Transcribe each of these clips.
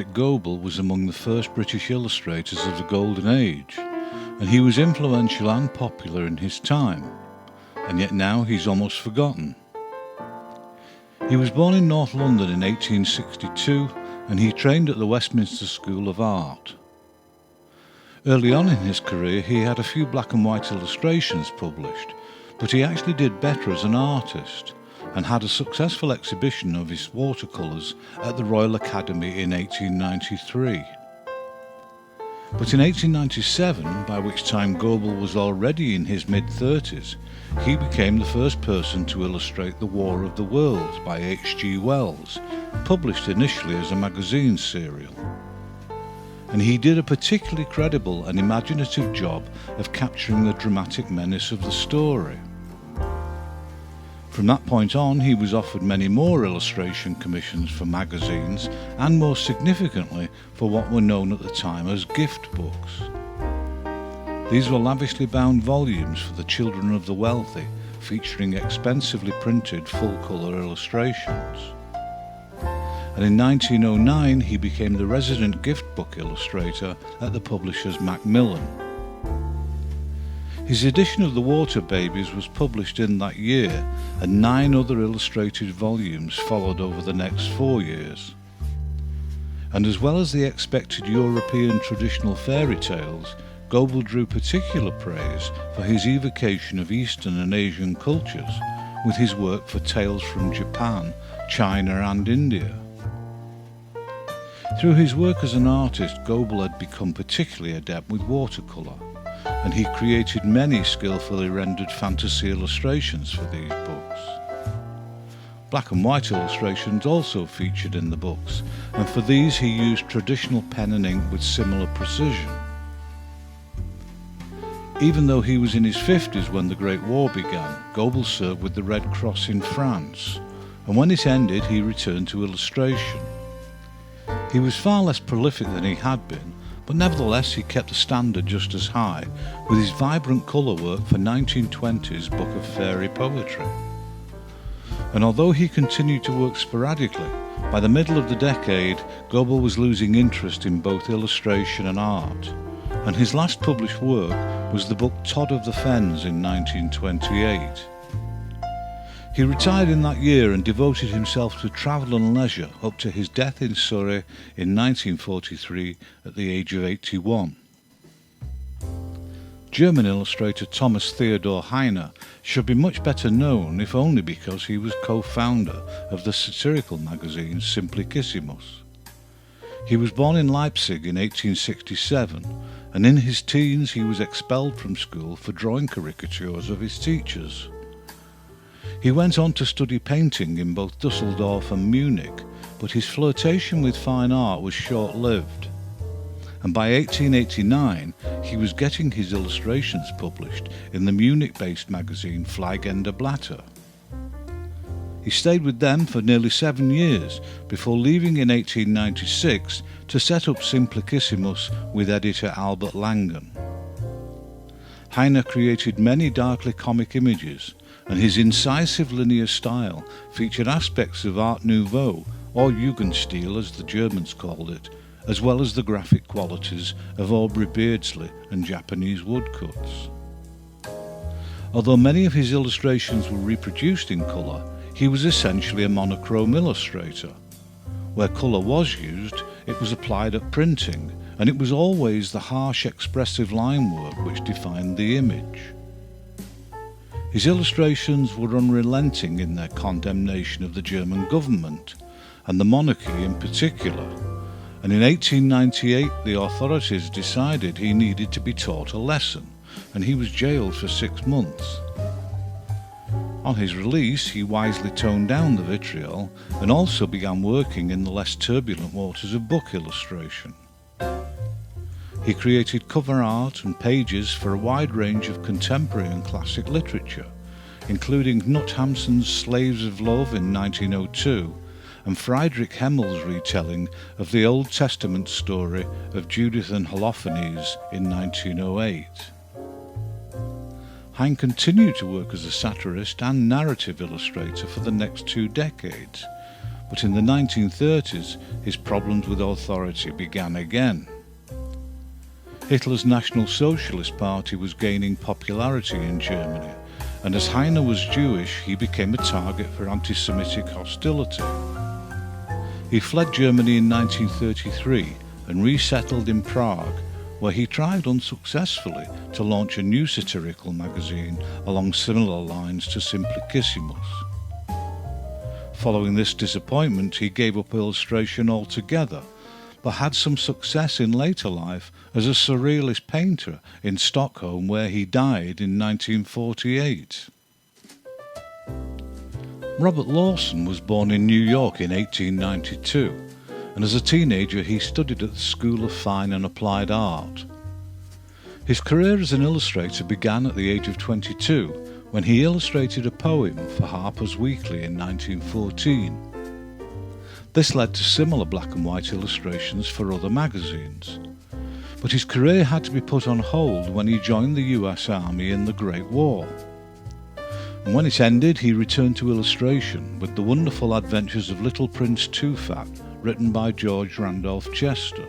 Warwick Goble was among the first British illustrators of the Golden Age, and he was influential and popular in his time, and yet now he's almost forgotten. He was born in North London in 1862, and he trained at the Westminster School of Art. Early on in his career he had a few black and white illustrations published, but he actually did better as an artist, and had a successful exhibition of his watercolours at the Royal Academy in 1893. But in 1897, by which time Goble was already in his mid-30s, he became the first person to illustrate The War of the Worlds by H.G. Wells, published initially as a magazine serial. And he did a particularly credible and imaginative job of capturing the dramatic menace of the story. From that point on, he was offered many more illustration commissions for magazines, and more significantly for what were known at the time as gift books. These were lavishly bound volumes for the children of the wealthy, featuring expensively printed full-colour illustrations. And in 1909 he became the resident gift book illustrator at the publishers Macmillan. His edition of The Water Babies was published in that year, and 9 other illustrated volumes followed over the next 4 years. And as well as the expected European traditional fairy tales, Goble drew particular praise for his evocation of Eastern and Asian cultures, with his work for tales from Japan, China and India. Through his work as an artist, Goble had become particularly adept with watercolour, and he created many skillfully rendered fantasy illustrations for these books. Black and white illustrations also featured in the books, and for these he used traditional pen and ink with similar precision. Even though he was in his 50s when the Great War began, Goble served with the Red Cross in France, and when it ended he returned to illustration. He was far less prolific than he had been, but nevertheless he kept the standard just as high, with his vibrant colour work for 1920s Book of Fairy Poetry. And although he continued to work sporadically, by the middle of the decade Goble was losing interest in both illustration and art, and his last published work was the book Todd of the Fens in 1928. He retired in that year and devoted himself to travel and leisure up to his death in Surrey in 1943 at the age of 81. German illustrator Thomas Theodor Heine should be much better known, if only because he was co-founder of the satirical magazine Simplicissimus. He was born in Leipzig in 1867, and in his teens he was expelled from school for drawing caricatures of his teachers. He went on to study painting in both Dusseldorf and Munich, but his flirtation with fine art was short-lived, and by 1889 he was getting his illustrations published in the Munich-based magazine Fliegende Blätter. He stayed with them for nearly 7 years before leaving in 1896 to set up Simplicissimus with editor Albert Langen. Heine created many darkly comic images, and his incisive linear style featured aspects of Art Nouveau, or Jugendstil as the Germans called it, as well as the graphic qualities of Aubrey Beardsley and Japanese woodcuts. Although many of his illustrations were reproduced in colour, he was essentially a monochrome illustrator. Where colour was used, it was applied at printing, and it was always the harsh expressive line work which defined the image. His illustrations were unrelenting in their condemnation of the German government, and the monarchy in particular, and in 1898 the authorities decided he needed to be taught a lesson, and he was jailed for 6 months. On his release he wisely toned down the vitriol and also began working in the less turbulent waters of book illustration. He created cover art and pages for a wide range of contemporary and classic literature, including Knut Hamsun's Slaves of Love in 1902 and Friedrich Hemmel's retelling of the Old Testament story of Judith and Holofernes in 1908. Heine continued to work as a satirist and narrative illustrator for the next 2 decades, but in the 1930s his problems with authority began again. Hitler's National Socialist Party was gaining popularity in Germany, and as Heine was Jewish, he became a target for anti-Semitic hostility. He fled Germany in 1933 and resettled in Prague, where he tried unsuccessfully to launch a new satirical magazine along similar lines to Simplicissimus. Following this disappointment, he gave up illustration altogether, but had some success in later life as a surrealist painter in Stockholm, where he died in 1948. Robert Lawson was born in New York in 1892, and as a teenager he studied at the School of Fine and Applied Art. His career as an illustrator began at the age of 22, when he illustrated a poem for Harper's Weekly in 1914. This led to similar black and white illustrations for other magazines. But his career had to be put on hold when he joined the US Army in the Great War. And when it ended, he returned to illustration with The Wonderful Adventures of Little Prince Too-Fat, written by George Randolph Chester.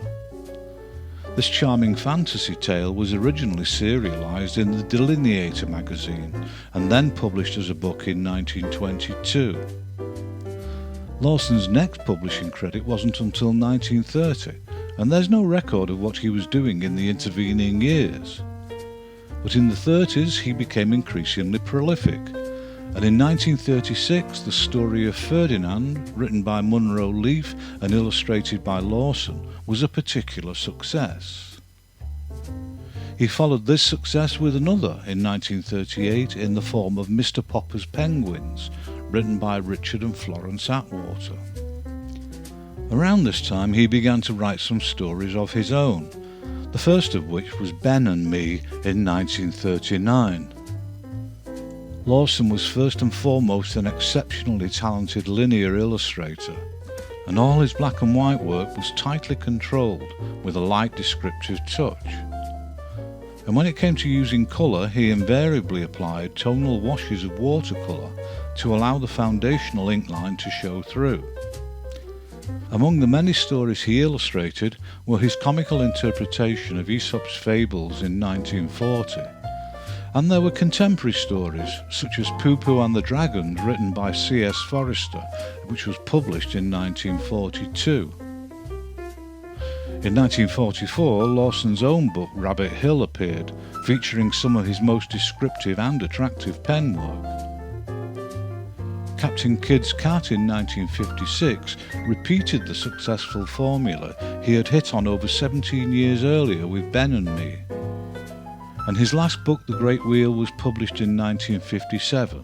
This charming fantasy tale was originally serialized in the Delineator magazine and then published as a book in 1922. Lawson's next publishing credit wasn't until 1930, and there's no record of what he was doing in the intervening years. But in the 30s he became increasingly prolific, and in 1936 the story of Ferdinand, written by Munro Leaf and illustrated by Lawson, was a particular success. He followed this success with another in 1938 in the form of Mr. Popper's Penguins, written by Richard and Florence Atwater. Around this time he began to write some stories of his own, the first of which was Ben and Me in 1939. Lawson was first and foremost an exceptionally talented linear illustrator, and all his black and white work was tightly controlled with a light descriptive touch. And when it came to using colour, he invariably applied tonal washes of watercolour to allow the foundational ink line to show through. Among the many stories he illustrated were his comical interpretation of Aesop's fables in 1940, and there were contemporary stories such as Pooh Pooh and the Dragon, written by C.S. Forester, which was published in 1942. In 1944, Lawson's own book Rabbit Hill appeared, featuring some of his most descriptive and attractive pen work. Captain Kidd's Cat in 1956 repeated the successful formula he had hit on over 17 years earlier with Ben and Me. And his last book, The Great Wheel, was published in 1957,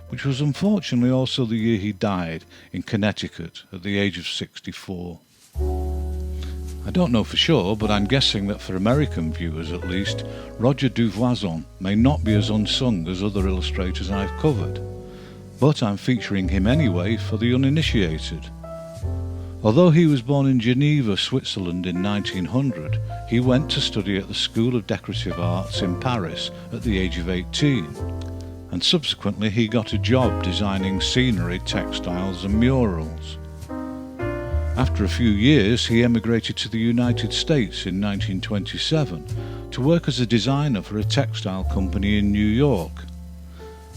which was unfortunately also the year he died in Connecticut at the age of 64. I don't know for sure, but I'm guessing that for American viewers at least, Roger Duvoisin may not be as unsung as other illustrators I've covered, but I'm featuring him anyway for the uninitiated. Although he was born in Geneva, Switzerland in 1900, he went to study at the School of Decorative Arts in Paris at the age of 18, and subsequently he got a job designing scenery, textiles and murals. After a few years, he emigrated to the United States in 1927 to work as a designer for a textile company in New York.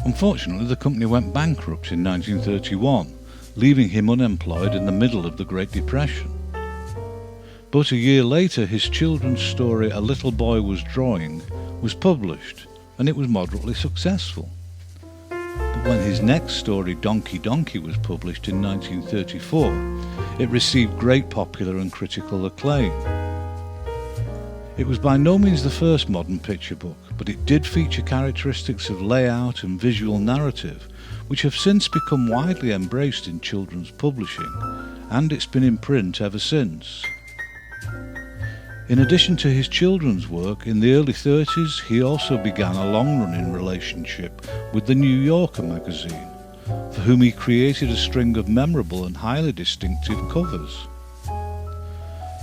Unfortunately, the company went bankrupt in 1931, leaving him unemployed in the middle of the Great Depression. But a year later, his children's story A Little Boy Was Drawing was published, and it was moderately successful. But when his next story, Donkey Donkey, was published in 1934, it received great popular and critical acclaim. It was by no means the first modern picture book, but it did feature characteristics of layout and visual narrative, which have since become widely embraced in children's publishing, and it's been in print ever since. In addition to his children's work, in the early 30s he also began a long-running relationship with the New Yorker magazine, for whom he created a string of memorable and highly distinctive covers.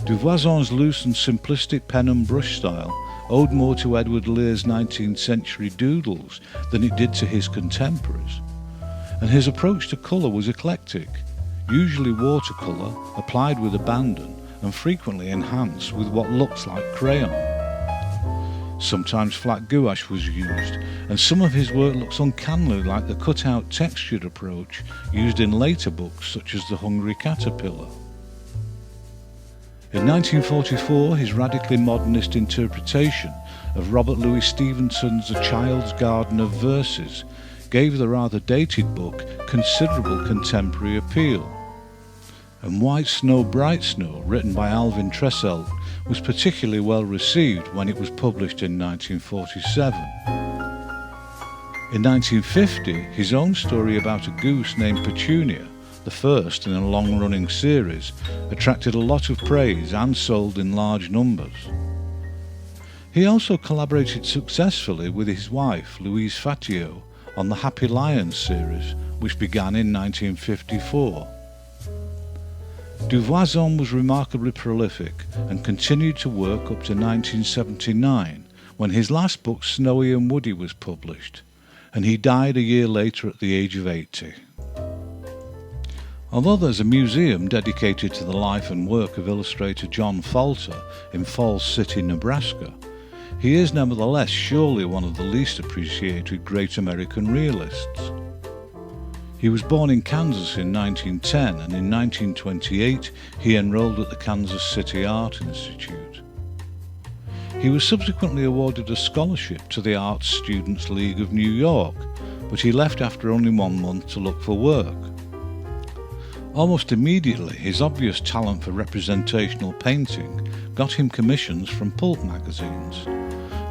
Duvoisin's loose and simplistic pen and brush style owed more to Edward Lear's 19th century doodles than it did to his contemporaries, and his approach to colour was eclectic, usually watercolour, applied with abandon, and frequently enhanced with what looks like crayon. Sometimes flat gouache was used, and some of his work looks uncannily like the cut-out textured approach used in later books such as The Hungry Caterpillar. In 1944, his radically modernist interpretation of Robert Louis Stevenson's A Child's Garden of Verses gave the rather dated book considerable contemporary appeal. And White Snow, Bright Snow, written by Alvin Tressel, was particularly well received when it was published in 1947. In 1950, his own story about a goose named Petunia, the first in a long-running series, attracted a lot of praise and sold in large numbers. He also collaborated successfully with his wife, Louise Fatio, on the Happy Lions series, which began in 1954. Duvoisin was remarkably prolific and continued to work up to 1979, when his last book, Snowy and Woody, was published, and he died a year later at the age of 80. Although there's a museum dedicated to the life and work of illustrator John Falter in Falls City, Nebraska, he is nevertheless surely one of the least appreciated great American realists. He was born in Kansas in 1910, and in 1928 he enrolled at the Kansas City Art Institute. He was subsequently awarded a scholarship to the Arts Students League of New York, but he left after only 1 month to look for work. Almost immediately, his obvious talent for representational painting got him commissions from pulp magazines,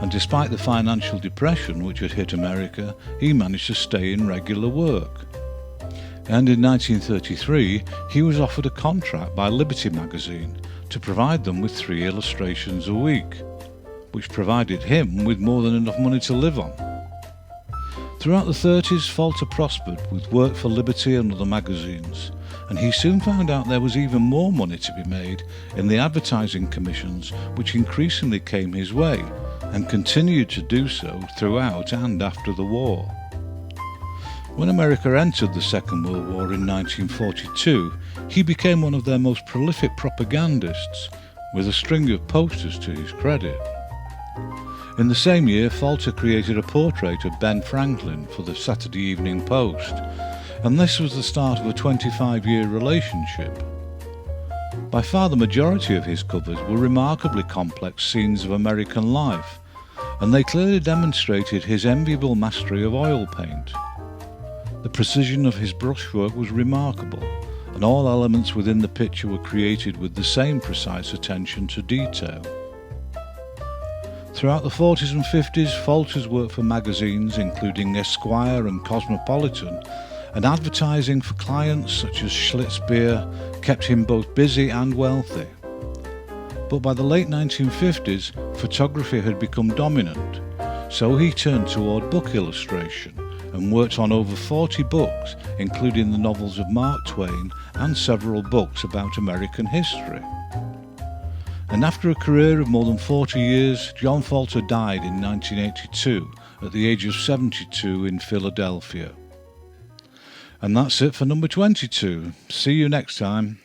and despite the financial depression which had hit America, he managed to stay in regular work. And in 1933, he was offered a contract by Liberty magazine to provide them with 3 illustrations a week, which provided him with more than enough money to live on. Throughout the 30s, Falter prospered with work for Liberty and other magazines, and he soon found out there was even more money to be made in the advertising commissions which increasingly came his way, and continued to do so throughout and after the war. When America entered the Second World War in 1942, he became one of their most prolific propagandists, with a string of posters to his credit. In the same year, Falter created a portrait of Ben Franklin for the Saturday Evening Post, and this was the start of a 25-year relationship. By far the majority of his covers were remarkably complex scenes of American life, and they clearly demonstrated his enviable mastery of oil paint. The precision of his brushwork was remarkable, and all elements within the picture were created with the same precise attention to detail. Throughout the 40s and 50s, Falter's worked for magazines including Esquire and Cosmopolitan, and advertising for clients such as Schlitz Beer kept him both busy and wealthy. But by the late 1950s, photography had become dominant, so he turned toward book illustration and worked on over 40 books, including the novels of Mark Twain and several books about American history. And after a career of more than 40 years, John Falter died in 1982 at the age of 72 in Philadelphia. And that's it for number 22. See you next time.